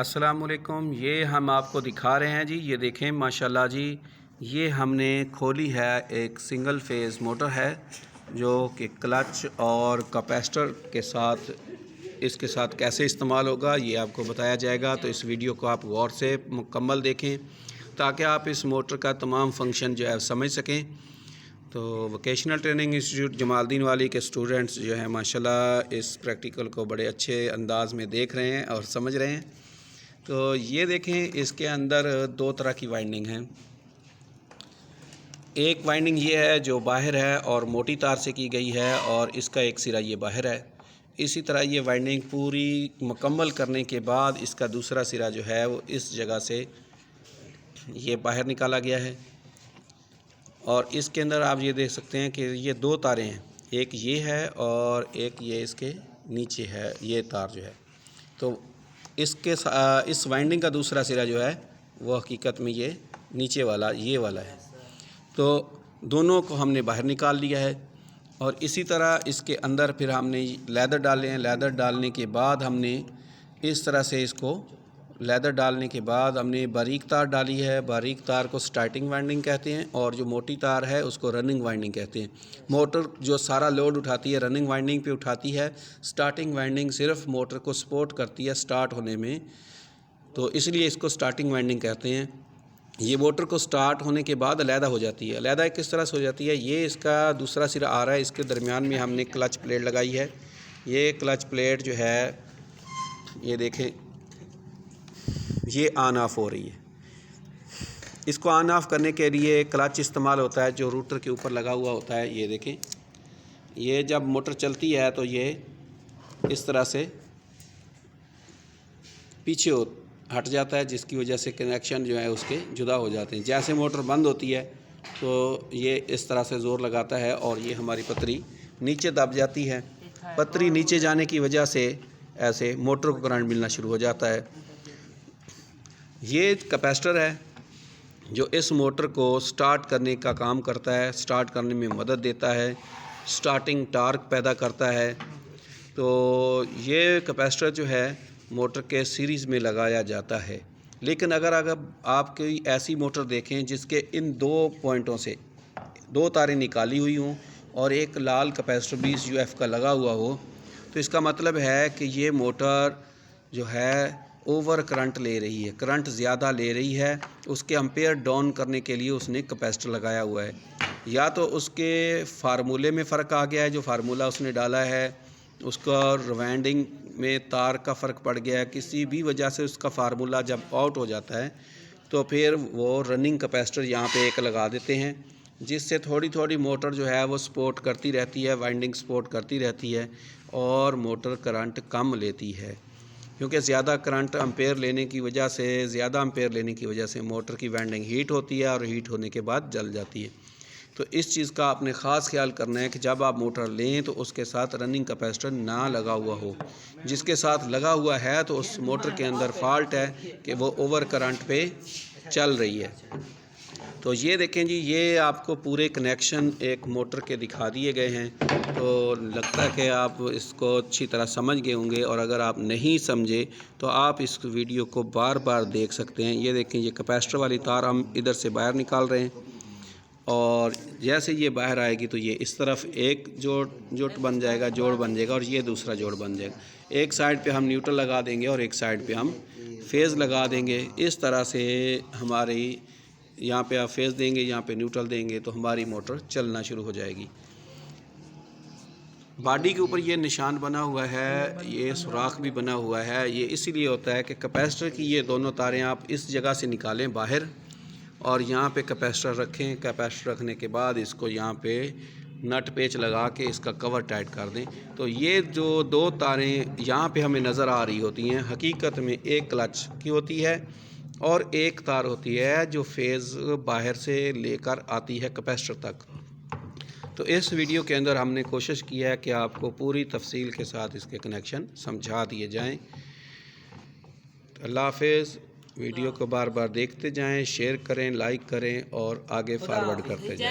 अस्सलामुअलैकुम। ये हम आपको दिखा रहे हैं जी, ये देखें माशाल्लाह जी, ये हमने खोली है। एक सिंगल फेज़ मोटर है जो कि क्लच और कैपेसिटर के साथ, इसके साथ कैसे इस्तेमाल होगा ये आपको बताया जाएगा। तो इस वीडियो को आप गौर से मुकम्मल देखें ताकि आप इस मोटर का तमाम फंक्शन जो है समझ सकें। तो वोकेशनल ट्रेनिंग इंस्टीट्यूट जमालदीन वाली के स्टूडेंट्स जो हैं माशाल्लाह इस प्रैक्टिकल को बड़े अच्छे अंदाज में देख रहे हैं और समझ रहे हैं। तो ये देखें, इसके अंदर दो तरह की वाइंडिंग है। एक वाइंडिंग ये है जो बाहर है और मोटी तार से की गई है और इसका एक सिरा ये बाहर है। इसी तरह ये वाइंडिंग पूरी मुकम्मल करने के बाद इसका दूसरा सिरा जो है वो इस जगह से ये बाहर निकाला गया है। और इसके अंदर आप ये देख सकते हैं कि ये दो तारें हैं, एक ये है और एक ये इसके नीचे है, ये तार जो है। तो इस वाइंडिंग का दूसरा सिरा जो है वो हकीकत में ये नीचे वाला, ये वाला है। तो दोनों को हमने बाहर निकाल लिया है। और इसी तरह इसके अंदर फिर हमने लेदर डाले हैं। लेदर डालने के बाद हमने इस तरह से इसको लेदर डालने के बाद हमने बारीक तार डाली है। बारीक तार को स्टार्टिंग वाइंडिंग कहते हैं और जो मोटी तार है उसको रनिंग वाइंडिंग कहते हैं। मोटर जो सारा लोड उठाती है रनिंग वाइंडिंग पे उठाती है। स्टार्टिंग वाइंडिंग सिर्फ मोटर को सपोर्ट करती है स्टार्ट होने में, तो इसलिए इसको स्टार्टिंग वाइंडिंग कहते हैं। ये मोटर को स्टार्ट होने के बाद अलहदा हो जाती है। अलहदा किस तरह से हो जाती है, ये इसका दूसरा सिरा आ रहा है, इसके दरमियान में हमने क्लच प्लेट लगाई है। ये क्लच प्लेट जो है ये देखें, ये ऑन ऑफ हो रही है। इसको ऑन ऑफ करने के लिए क्लच इस्तेमाल होता है जो रूटर के ऊपर लगा हुआ होता है। ये देखें, ये जब मोटर चलती है तो ये इस तरह से पीछे हट जाता है, जिसकी वजह से कनेक्शन जो है उसके जुदा हो जाते हैं। जैसे मोटर बंद होती है तो ये इस तरह से ज़ोर लगाता है और ये हमारी पतरी नीचे दब जाती है। पतरी नीचे जाने की वजह से ऐसे मोटर को करंट मिलना शुरू हो जाता है। ये कैपेसिटर है जो इस मोटर को स्टार्ट करने का काम करता है, स्टार्ट करने में मदद देता है, स्टार्टिंग टार्क पैदा करता है। तो ये कैपेसिटर जो है मोटर के सीरीज़ में लगाया जाता है। लेकिन अगर आप कोई ऐसी मोटर देखें जिसके इन दो पॉइंटों से दो तारें निकाली हुई हों और एक लाल कैपेसिटर 20 UF का लगा हुआ हो, तो इसका मतलब है कि ये मोटर जो है ओवर करंट ले रही है, करंट ज़्यादा ले रही है। उसके एम्पेयर डाउन करने के लिए उसने कैपेसिटर लगाया हुआ है। या तो उसके फार्मूले में फ़र्क आ गया है, जो फार्मूला उसने डाला है उसका रिवाइंडिंग में तार का फ़र्क पड़ गया है, किसी भी वजह से उसका फार्मूला जब आउट हो जाता है तो फिर वो रनिंग कैपेसिटर यहाँ पे एक लगा देते हैं, जिससे थोड़ी थोड़ी मोटर जो है वो सपोर्ट करती रहती है, वाइंडिंग सपोर्ट करती रहती है और मोटर करंट कम लेती है। क्योंकि ज़्यादा करंट एम्पेयर लेने की वजह से, ज़्यादा एम्पेयर लेने की वजह से मोटर की वाइंडिंग हीट होती है और हीट होने के बाद जल जाती है। तो इस चीज़ का आपने ख़ास ख्याल करना है कि जब आप मोटर लें तो उसके साथ रनिंग कैपेसिटर ना लगा हुआ हो। जिसके साथ लगा हुआ है तो उस मोटर के अंदर फॉल्ट है कि वो ओवर करंट पे चल रही है। तो ये देखें जी, ये आपको पूरे कनेक्शन एक मोटर के दिखा दिए गए हैं। तो लगता है कि आप इसको अच्छी तरह समझ गए होंगे, और अगर आप नहीं समझे तो आप इस वीडियो को बार बार देख सकते हैं। ये देखें, ये कैपेसिटर वाली तार हम इधर से बाहर निकाल रहे हैं और जैसे ये बाहर आएगी तो ये इस तरफ एक जोड़ बन जाएगा, जोड़ बन जाएगा और ये दूसरा जोड़ बन जाएगा। एक साइड पे हम न्यूट्रल लगा देंगे और एक साइड पे हम फेज़ लगा देंगे। इस तरह से हमारी यहाँ पे आप फेज़ देंगे, यहाँ पे न्यूट्रल देंगे तो हमारी मोटर चलना शुरू हो जाएगी। बॉडी के ऊपर ये निशान बना हुआ है, ये सुराख भी बना हुआ है। ये इसीलिए होता है कि कैपेसिटर की ये दोनों तारें आप इस जगह से निकालें बाहर और यहाँ पे कैपेसिटर रखें। कैपेसिटर रखने के बाद इसको यहाँ पे नट पेच लगा के इसका कवर टाइट कर दें। तो ये जो दो तारें यहाँ पे हमें नज़र आ रही होती हैं, हकीकत में एक क्लच की होती है और एक तार होती है जो फेज़ बाहर से लेकर आती है कैपेसिटर तक। तो इस वीडियो के अंदर हमने कोशिश की है कि आपको पूरी तफसील के साथ इसके कनेक्शन समझा दिए जाएं। तो अल्लाह हाफ़िज़। वीडियो को बार बार देखते जाएं, शेयर करें, लाइक करें और आगे फॉरवर्ड करते जाएं।